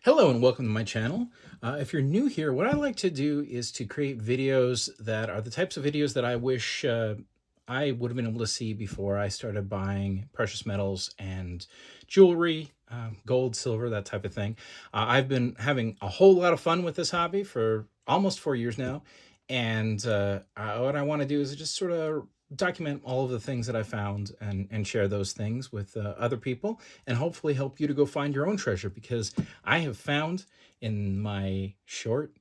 Hello and welcome to my channel. If you're new here, what I like to do is to create videos that are the types of videos that I wish I would have been able to see before I started buying precious metals and jewelry, gold, silver, that type of thing. I've been having a whole lot of fun with this hobby for almost 4 years now. And what I want to do is just sort of document all of the things that I found and share those things with other people and hopefully help you to go find your own treasure, because I have found in my short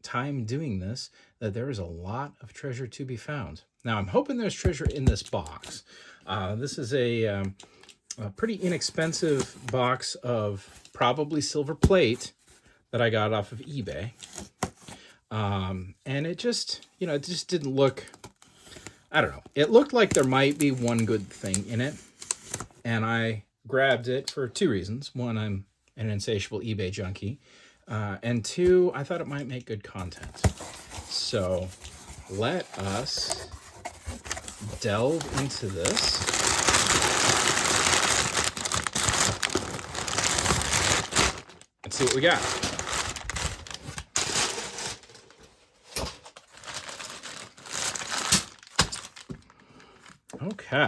time doing this that there is a lot of treasure to be found. Now, I'm hoping there's treasure in this box. This is a pretty inexpensive box of probably silver plate that I got off of eBay. And it just, it just didn't look, I don't know. It looked like there might be one good thing in it. And I grabbed it for two reasons. One, I'm an insatiable eBay junkie. And two, I thought it might make good content. So let us delve into this. Let's see what we got. Okay. I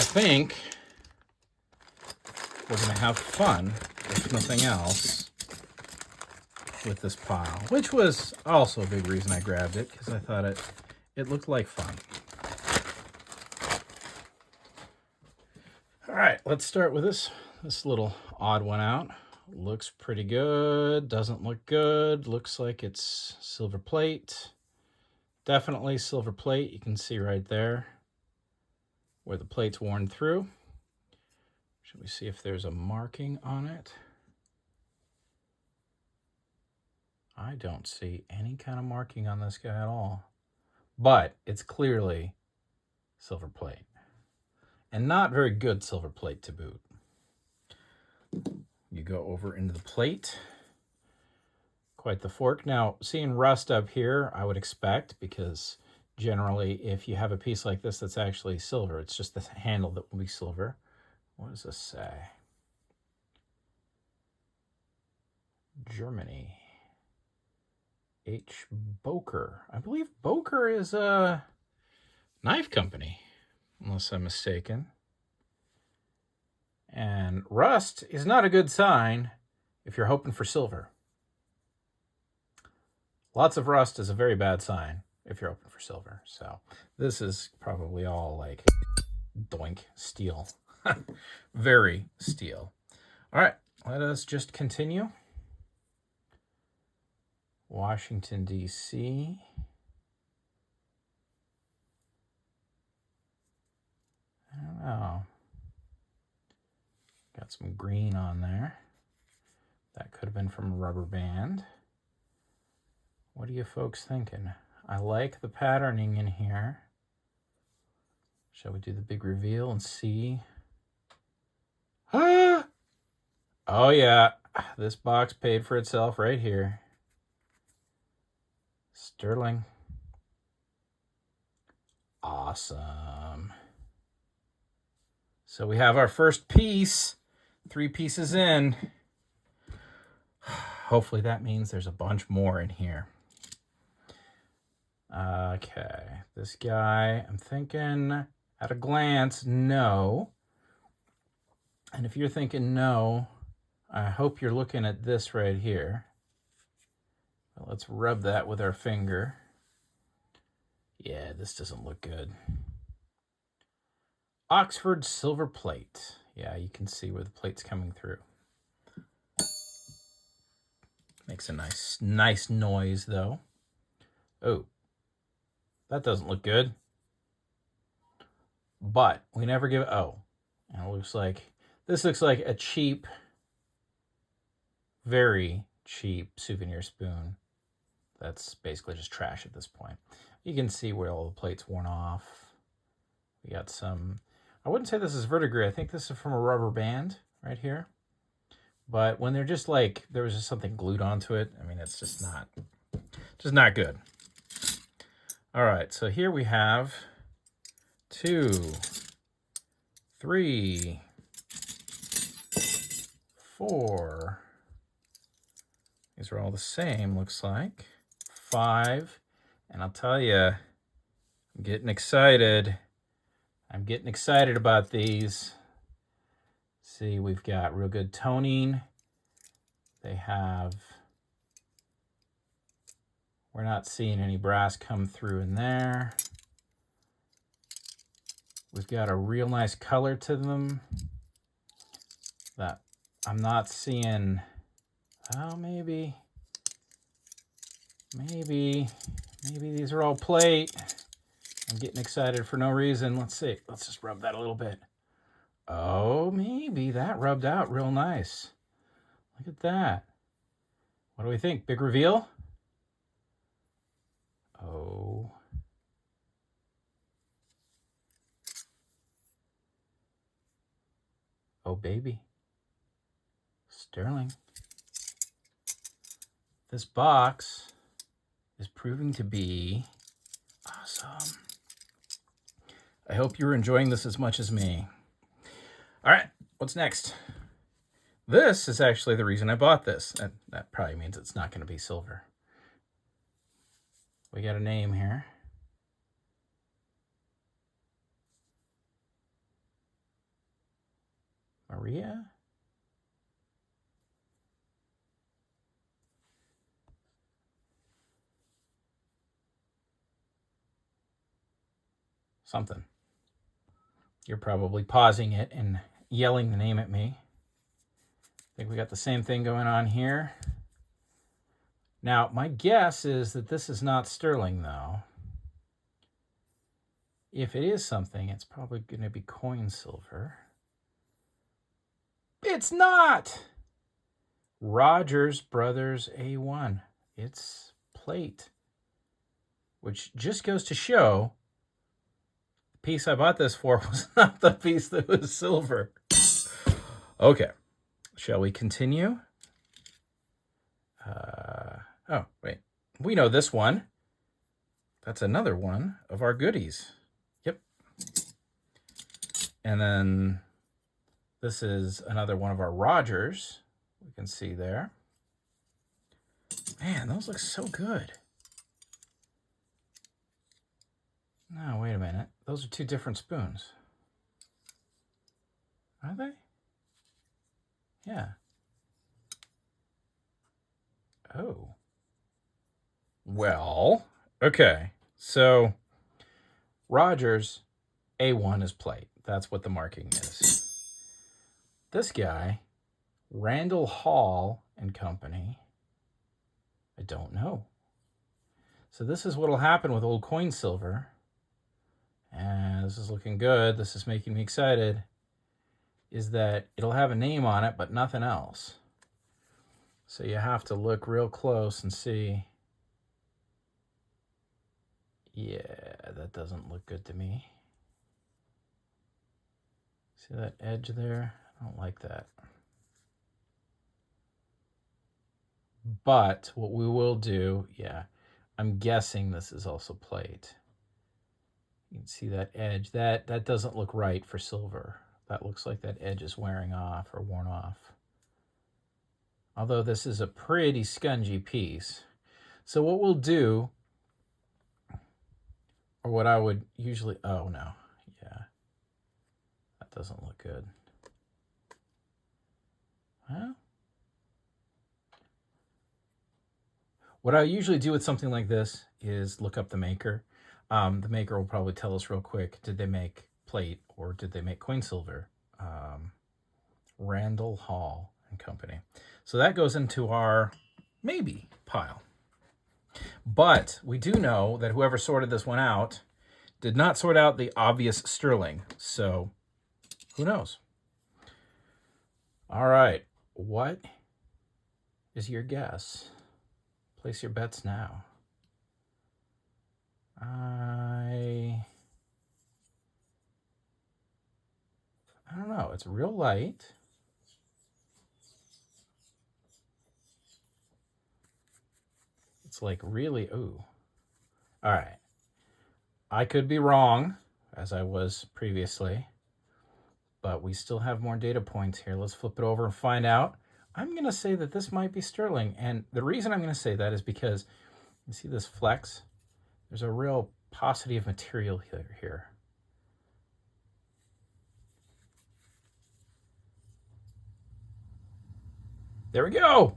think we're going to have fun, if nothing else, with this pile, which was also a big reason I grabbed it, because I thought it looked like fun. All right, let's start with this little odd one out. Looks pretty good, doesn't look good, looks like it's silver plate. Definitely silver plate. You can see right there where the plate's worn through. Should we see if there's a marking on it? I don't see any kind of marking on this guy at all, but it's clearly silver plate, and not very good silver plate to boot. You go over into the plate. Quite the fork. Now, seeing rust up here, I would expect, because generally if you have a piece like this that's actually silver, it's just the handle that will be silver. What does this say? Germany. H. Boker. I believe Boker is a knife company, unless I'm mistaken. And rust is not a good sign if you're hoping for silver. Lots of rust is a very bad sign if you're hoping for silver. So this is probably all like doink steel. Very steel. All right, let us just continue. Washington, D.C. I don't know. Got some green on there. That could have been from a rubber band. What are you folks thinking? I like the patterning in here. Shall we do the big reveal and see? Ah! Oh yeah, this box paid for itself right here. Sterling. Awesome. So we have our first piece, 3 pieces in. Hopefully that means there's a bunch more in here. Okay, this guy, I'm thinking at a glance, no. And if you're thinking no, I hope you're looking at this right here. Well, let's rub that with our finger. Yeah, this doesn't look good. Oxford silver plate. Yeah, you can see where the plate's coming through. Makes a nice noise, though. Oh, that doesn't look good. But we never give it. Oh, and it looks like this looks like a cheap, very cheap souvenir spoon. That's basically just trash at this point. You can see where all the plate's worn off. We got some. I wouldn't say this is verdigris. I think this is from a rubber band right here. But when they're just like, there was just something glued onto it, I mean, it's just not good. All right, so here we have 2 3, 4. These are all the same, looks like. 5. And I'll tell you, I'm getting excited. I'm getting excited about these. See, we've got real good toning. They have, we're not seeing any brass come through in there. We've got a real nice color to them that I'm not seeing. Oh, maybe these are all plate. I'm getting excited for no reason. Let's see. Let's just rub that a little bit. Oh, maybe that rubbed out real nice. Look at that. What do we think? Big reveal? Oh. Oh, baby. Sterling. This box is proving to be awesome. I hope you're enjoying this as much as me. All right, what's next? This is actually the reason I bought this. That probably means it's not going to be silver. We got a name here. Maria? Something. You're probably pausing it and yelling the name at me. I think we got the same thing going on here. Now, my guess is that this is not sterling, though. If it is something, it's probably going to be coin silver. It's not! Rogers Brothers A1. It's plate. Which just goes to show the piece I bought this for was not the piece that was silver. Okay. Shall we continue? Oh, wait. We know this one. That's another one of our goodies. Yep. And then this is another one of our Rogers. We can see there. Man, those look so good. No, wait a minute. Those are two different spoons. Are they? Yeah. Oh. Well, okay. So Rogers A1 is plate. That's what the marking is. This guy, Randall Hall and Company, I don't know. So this is what will happen with old coin silver. And this is looking good. This is making me excited. Is that it'll have a name on it, but nothing else. So you have to look real close and see. Yeah, that doesn't look good to me. See that edge there? I don't like that. But what we will do, yeah, I'm guessing this is also plate. You can see that edge. That doesn't look right for silver. That looks like that edge is wearing off or worn off. Although this is a pretty scungy piece. So what we'll do, or what I would usually, oh no, yeah, that doesn't look good. Well, what I usually do with something like this is look up the maker. The maker will probably tell us real quick, did they make plate or did they make coin silver? Randall Hall and Company. So that goes into our maybe pile. But we do know that whoever sorted this one out did not sort out the obvious sterling. So who knows? All right. What is your guess? Place your bets now. I don't know. It's real light. It's like really, ooh. All right. I could be wrong, as I was previously, but we still have more data points here. Let's flip it over and find out. I'm going to say that this might be sterling. And the reason I'm going to say that is because you see this flex? There's a real paucity of material here. There we go.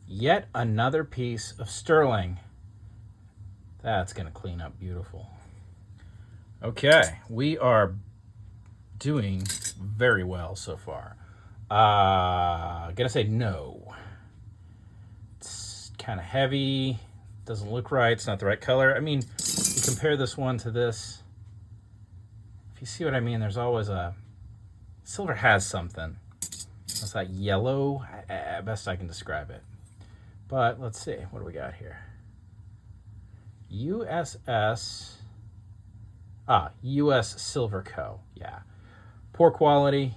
Yet another piece of sterling. That's going to clean up beautiful. Okay, we are doing very well so far. Gonna say no. It's kind of heavy. Doesn't look right. It's not the right color. I mean, you compare this one to this. If you see what I mean, there's always a... Silver has something. It's that yellow. Best I can describe it. But let's see. What do we got here? USS... US Silver Co. Yeah. Poor quality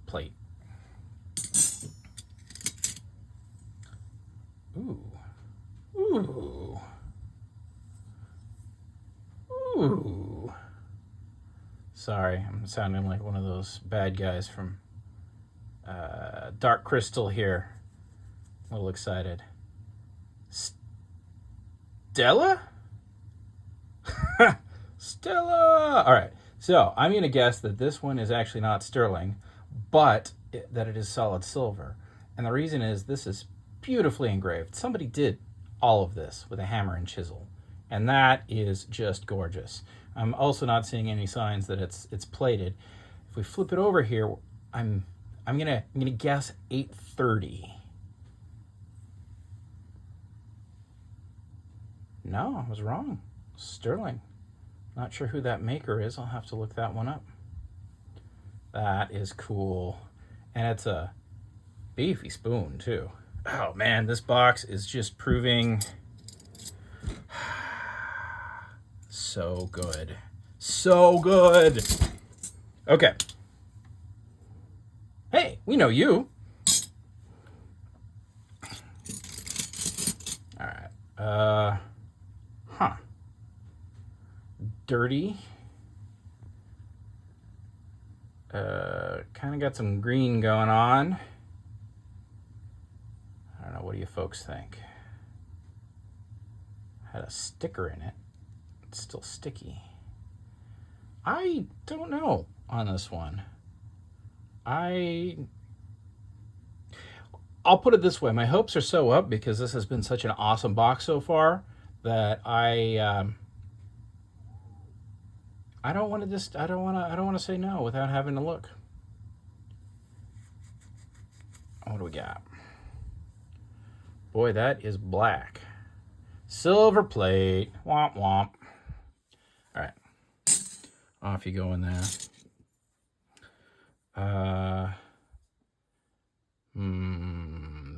plate. Ooh. Ooh. Ooh. Sorry, I'm sounding like one of those bad guys from Dark Crystal here. A little excited. Stella? Stella! All right, so I'm going to guess that this one is actually not sterling, but that it is solid silver. And the reason is this is beautifully engraved. Somebody did all of this with a hammer and chisel, and that is just gorgeous. I'm also not seeing any signs that it's plated. If we flip it over here, I'm gonna guess 830. No, I was wrong. Sterling. Not sure who that maker is. I'll have to look that one up. That is cool. And it's a beefy spoon, too. Oh, man, this box is just proving so good. So good. Okay. Hey, we know you. All right. Dirty. Kind of got some green going on. I don't know, what do you folks think? Had a sticker in it. It's still sticky. I don't know on this one. I'll put it this way. My hopes are so up because this has been such an awesome box so far that I don't want to say no without having to look. What do we got? Boy, that is black. Silver plate. Womp womp. All right. Off you go in there.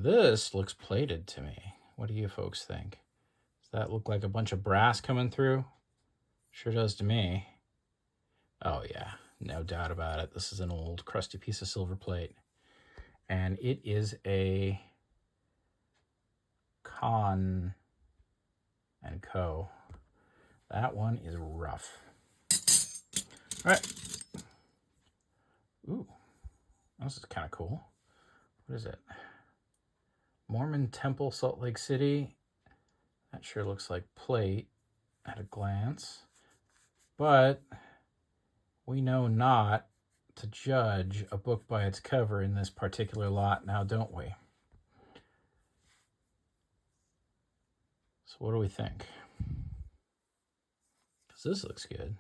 This looks plated to me. What do you folks think? Does that look like a bunch of brass coming through? Sure does to me. Oh yeah, no doubt about it. This is an old crusty piece of silver plate. And it is a Con and Co. That one is rough. All right. Ooh, this is kind of cool. What is it? Mormon Temple, Salt Lake City. That sure looks like plate at a glance. But we know not to judge a book by its cover in this particular lot now, don't we? So what do we think? Because this looks good.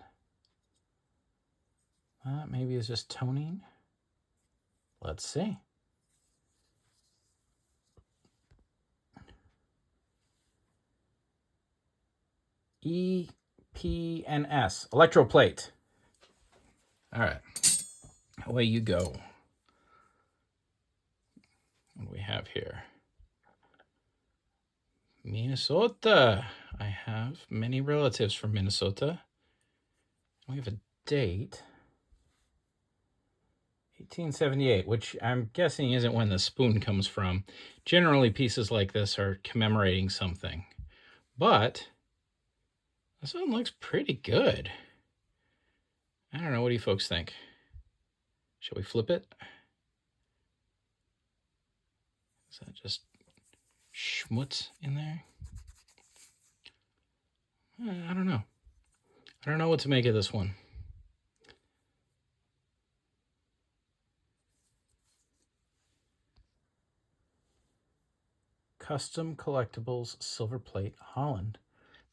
Maybe it's just toning. Let's see. EPNS, electroplate. All right, away you go. What do we have here? Minnesota. I have many relatives from Minnesota. We have a date. 1878, which I'm guessing isn't when the spoon comes from. Generally, pieces like this are commemorating something. But this one looks pretty good. I don't know. What do you folks think? Shall we flip it? Is that just schmutz in there? I don't know. I don't know what to make of this one. Custom Collectibles Silver Plate Holland.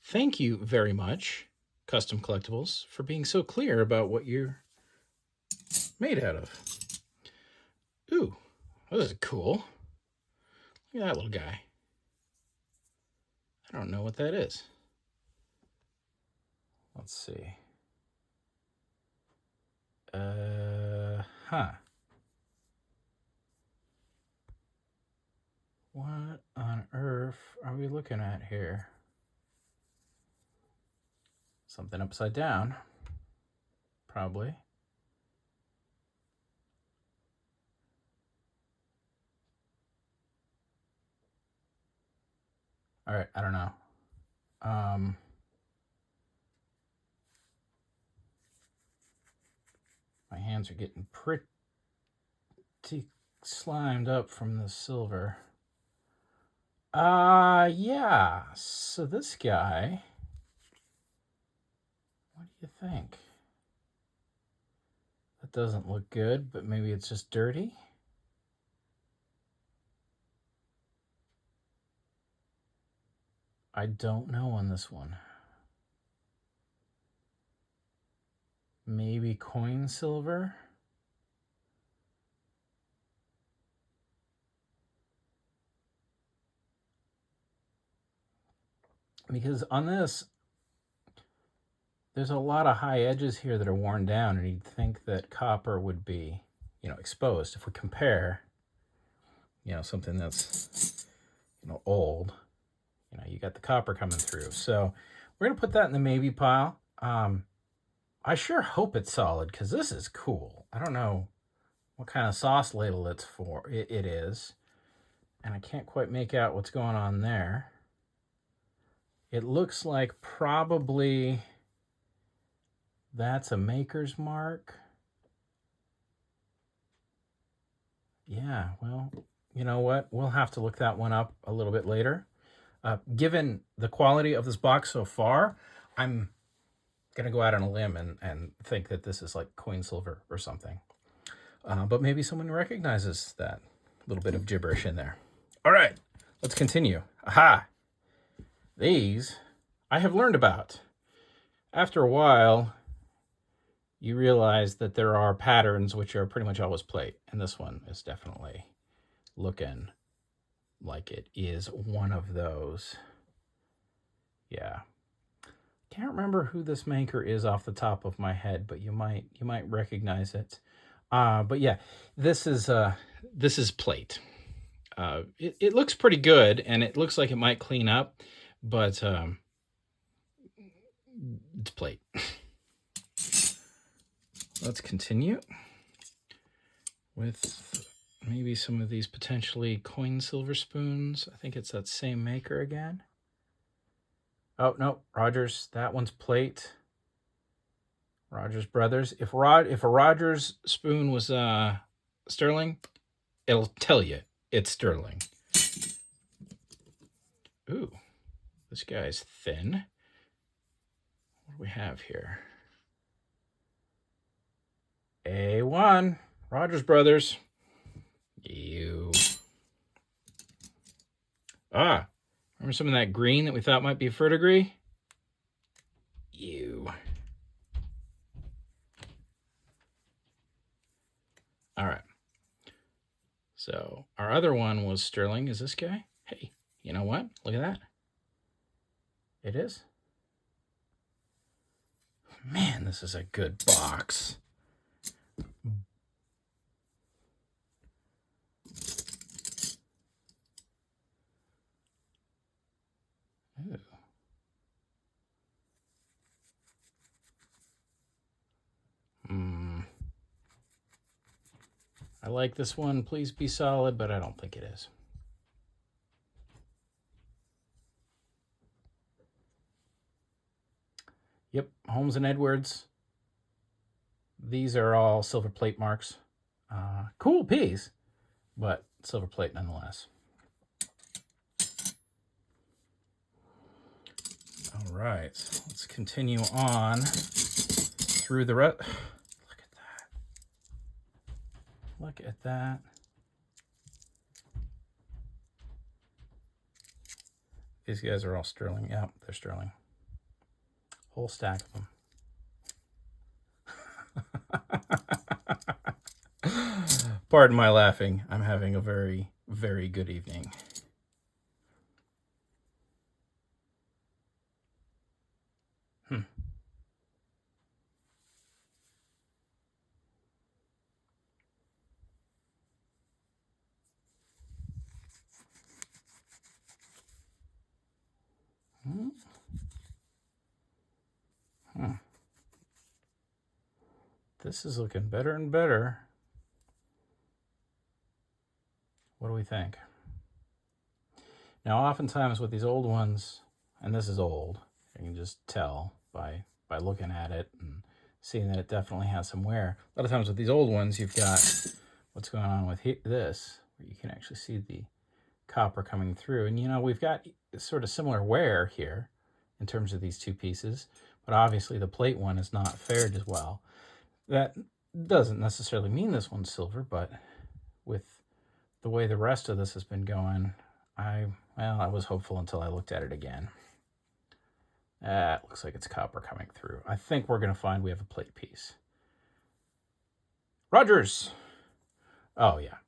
Thank you very much, Custom Collectibles, for being so clear about what you're made out of. Ooh, this is cool. Look at that little guy. I don't know what that is. Let's see. What on earth are we looking at here? Something upside down, probably. All right, I don't know. My hands are getting pretty slimed up from the silver. Yeah. So this guy, what do you think? That doesn't look good, but maybe it's just dirty. I don't know on this one. Maybe coin silver? Because on this, there's a lot of high edges here that are worn down, and you'd think that copper would be, exposed. If we compare, something that's, old, you got the copper coming through. So we're going to put that in the maybe pile. I sure hope it's solid, because this is cool. I don't know what kind of sauce ladle it's for. It is. And I can't quite make out what's going on there. It looks like probably that's a maker's mark. Yeah, well, you know what? We'll have to look that one up a little bit later. Given the quality of this box so far, I'm going to go out on a limb and think that this is like coin silver or something. But maybe someone recognizes that little bit of gibberish in there. All right, let's continue. Aha! These I have learned about. After a while, you realize that there are patterns which are pretty much always plate, and this one is definitely looking like it is one of those. Yeah. Can't remember who this maker is off the top of my head, but you might recognize it. But yeah, this is plate. It looks pretty good, and it looks like it might clean up, but it's plate. Let's continue with maybe some of these potentially coin silver spoons. I think it's that same maker again. Oh, no, Rogers. That one's plate. Rogers Brothers. If a Rogers spoon was sterling, it'll tell you it's sterling. Ooh, this guy's thin. What do we have here? A1, Rogers Brothers. You. Remember some of that green that we thought might be verdigris? You. All right. So our other one was sterling. Is this guy? Hey, you know what? Look at that. It is. Man, this is a good box. Ooh. I like this one. Please be solid, but I don't think it is. Yep, Holmes and Edwards. These are all silver plate marks. Cool piece, but silver plate nonetheless. All right, let's continue on through the rest. Look at that. Look at that. These guys are all sterling. Yeah, they're sterling. Whole stack of them. Pardon my laughing. I'm having a very, very good evening. This is looking better and better. What do we think? Now, oftentimes with these old ones, and this is old, you can just tell by looking at it and seeing that it definitely has some wear. A lot of times with these old ones, you've got what's going on with this, where you can actually see the copper coming through. And, you know, we've got sort of similar wear here in terms of these two pieces, but obviously the plate one is not fared as well. That doesn't necessarily mean this one's silver, but with the way the rest of this has been going, I was hopeful until I looked at it again. It looks like it's copper coming through. I think we're going to find we have a plate piece. Rogers! Oh, yeah.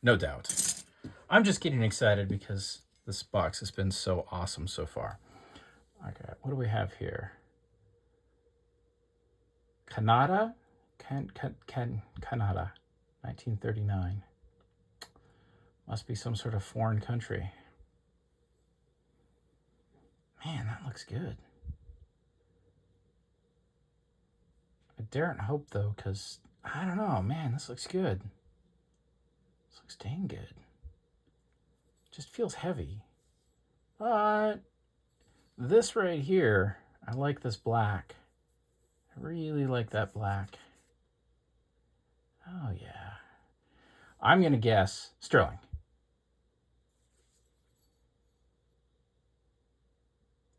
No doubt. I'm just getting excited because this box has been so awesome so far. Okay, what do we have here? Canada? Canada, 1939. Must be some sort of foreign country. Man, that looks good. I daren't hope, though, because, I don't know, man, this looks good. This looks dang good. Just feels heavy. But this right here, I like this black. I really like that black. Oh, yeah. I'm going to guess sterling.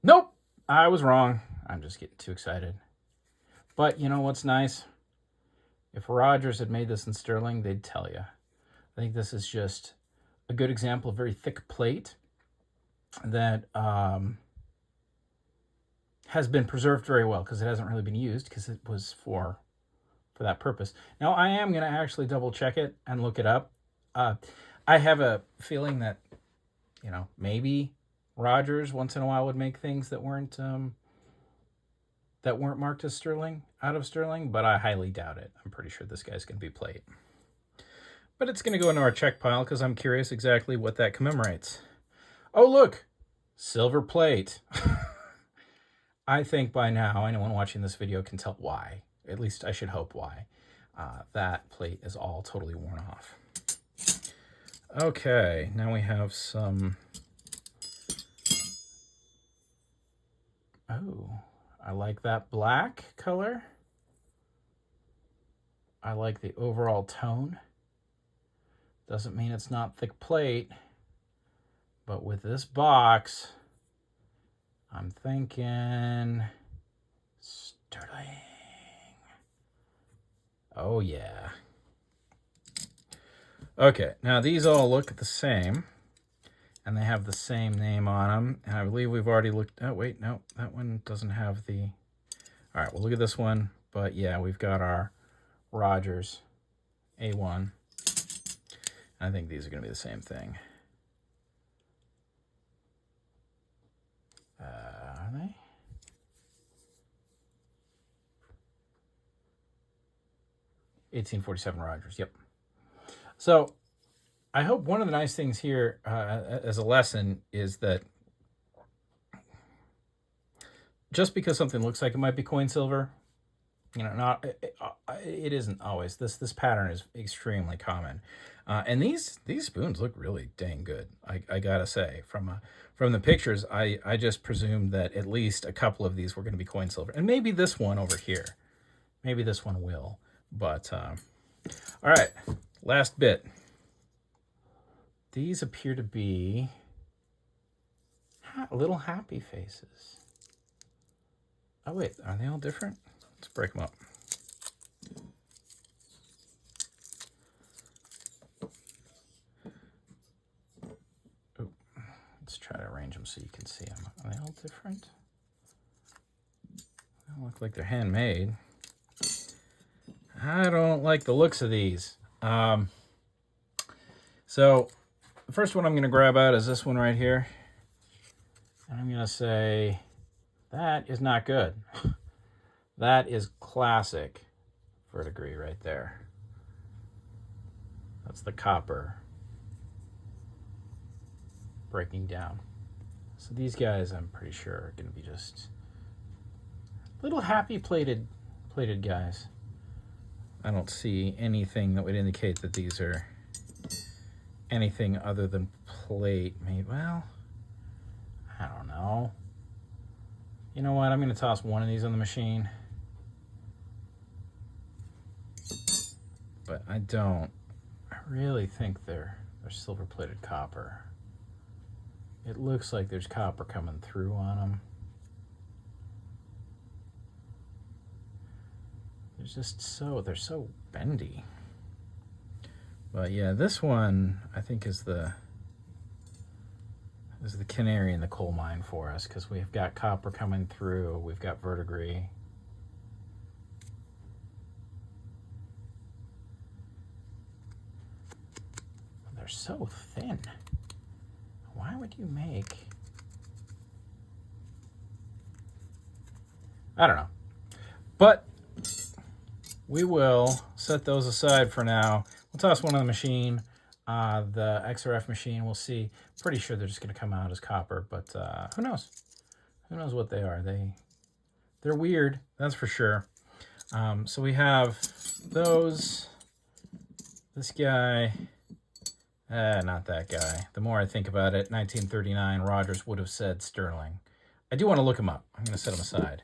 Nope, I was wrong. I'm just getting too excited. But you know what's nice? If Rogers had made this in sterling, they'd tell you. I think this is just a good example of very thick plate that has been preserved very well because it hasn't really been used because it was for that purpose. Now, I am going to actually double check it and look it up. I have a feeling that, you know, maybe Rogers once in a while would make things that weren't marked as sterling, out of sterling, but I highly doubt it. I'm pretty sure this guy's going to be plate. But it's going to go into our check pile because I'm curious exactly what that commemorates. Oh, look, silver plate. I think by now anyone watching this video can tell why. At least I should hope why. That plate is all totally worn off. Okay, now we have some... Oh, I like that black color. I like the overall tone. Doesn't mean it's not thick plate, but with this box, I'm thinking sterling. Oh, yeah. Okay, now these all look the same, and they have the same name on them, and I believe we've already looked... Oh, wait, no, that one doesn't have the... All right, we'll look at this one, but yeah, we've got our Rogers A1. I think these are going to be the same thing. Are they? $1847 Rogers, yep. So I hope one of the nice things here as a lesson is that just because something looks like it might be coin silver, you know, it isn't always. This pattern is extremely common, and these spoons look really dang good. I gotta say, from the pictures, I just presumed that at least a couple of these were going to be coin silver, and maybe this one over here, maybe this one will. But All right, last bit. These appear to be little happy faces. Oh wait, are they all different? Let's break them up. Ooh, let's try to arrange them so you can see them. Are they all different? They don't look like they're handmade. I don't like the looks of these. So the first one I'm going to grab out is this one right here. And I'm going to say, that is not good. That is classic verdigris right there. That's the copper breaking down. So these guys, I'm pretty sure, are going to be just little happy plated guys. I don't see anything that would indicate that these are anything other than plate. Maybe, well, I don't know. You know what? I'm going to toss one of these on the machine. But I really think they're silver plated copper. It looks like there's copper coming through on them. They're so bendy. But yeah, this one I think is the canary in the coal mine for us, because we've got copper coming through, we've got verdigris. They're so thin. Why would you make... I don't know. But we will set those aside for now. We'll toss one on the machine. The XRF machine, we'll see. Pretty sure they're just going to come out as copper, but who knows? Who knows what they are? They're weird, that's for sure. So we have those. This guy. Not that guy. The more I think about it, 1939, Rogers would have said sterling. I do want to look him up. I'm going to set him aside.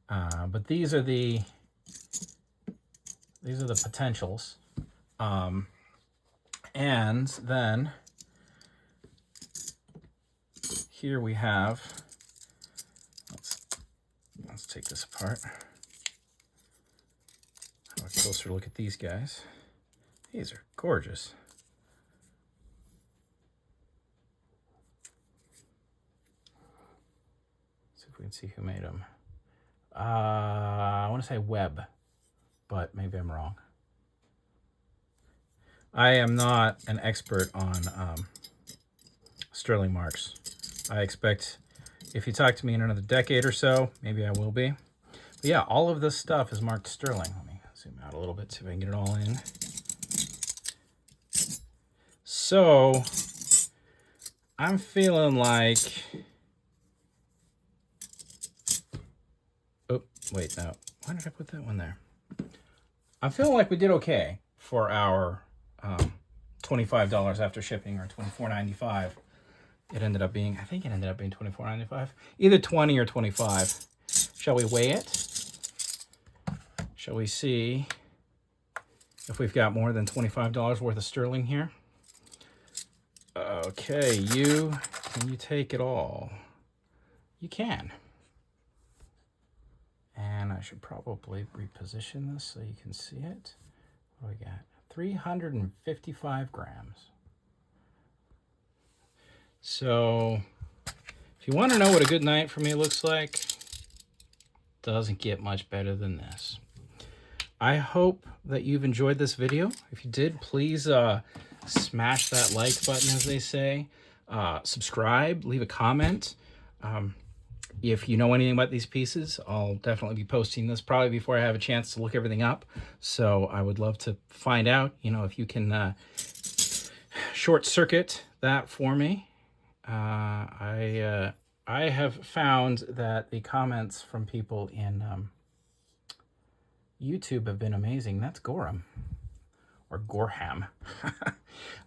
But these are the potentials. And then here we have, let's take this apart. Have a closer look at these guys. These are gorgeous. See if we can see who made them. I want to say Webb, but maybe I'm wrong. I am not an expert on sterling marks. I expect if you talk to me in another decade or so, maybe I will be. But yeah, all of this stuff is marked sterling. Let me zoom out a little bit, see if I can get it all in. So I'm feeling like... Oh, wait, no. Why did I put that one there? I'm feeling like we did okay for our $25 after shipping, or $24.95. It ended up being, I think it ended up being $24.95. Either 20 or 25. Shall we weigh it? Shall we see if we've got more than $25 worth of sterling here? Okay, can you take it all? You can. And I should probably reposition this so you can see it. What do we got? 355 grams. So if you want to know what a good night for me looks like, doesn't get much better than this. I hope that you've enjoyed this video. If you did, please smash that like button, as they say. Subscribe, leave a comment. If you know anything about these pieces, I'll definitely be posting this probably before I have a chance to look everything up. So I would love to find out, if you can short circuit that for me. I have found that the comments from people in YouTube have been amazing. That's Gorham. Or Gorham.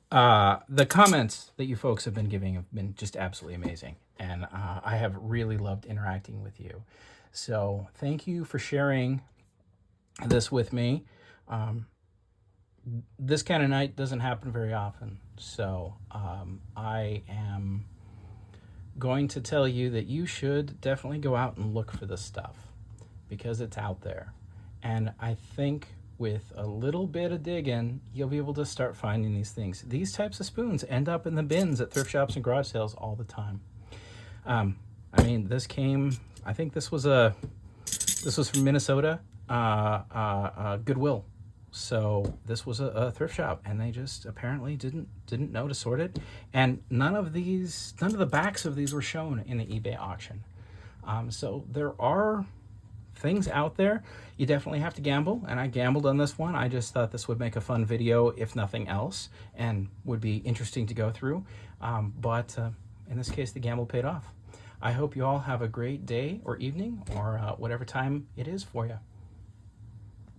The comments that you folks have been giving have been just absolutely amazing. And I have really loved interacting with you. So thank you for sharing this with me. this kind of night doesn't happen very often. So I am going to tell you that you should definitely go out and look for this stuff because it's out there. And I think with a little bit of digging, you'll be able to start finding these things. These types of spoons end up in the bins at thrift shops and garage sales all the time. I mean, this came, I think this was from Minnesota, Goodwill. So this was a thrift shop, and they just apparently didn't know to sort it. And none of the backs of these were shown in the eBay auction. So there are things out there. You definitely have to gamble, and I gambled on this one. I just thought this would make a fun video, if nothing else, and would be interesting to go through. But in this case, the gamble paid off. I hope you all have a great day or evening or whatever time it is for you.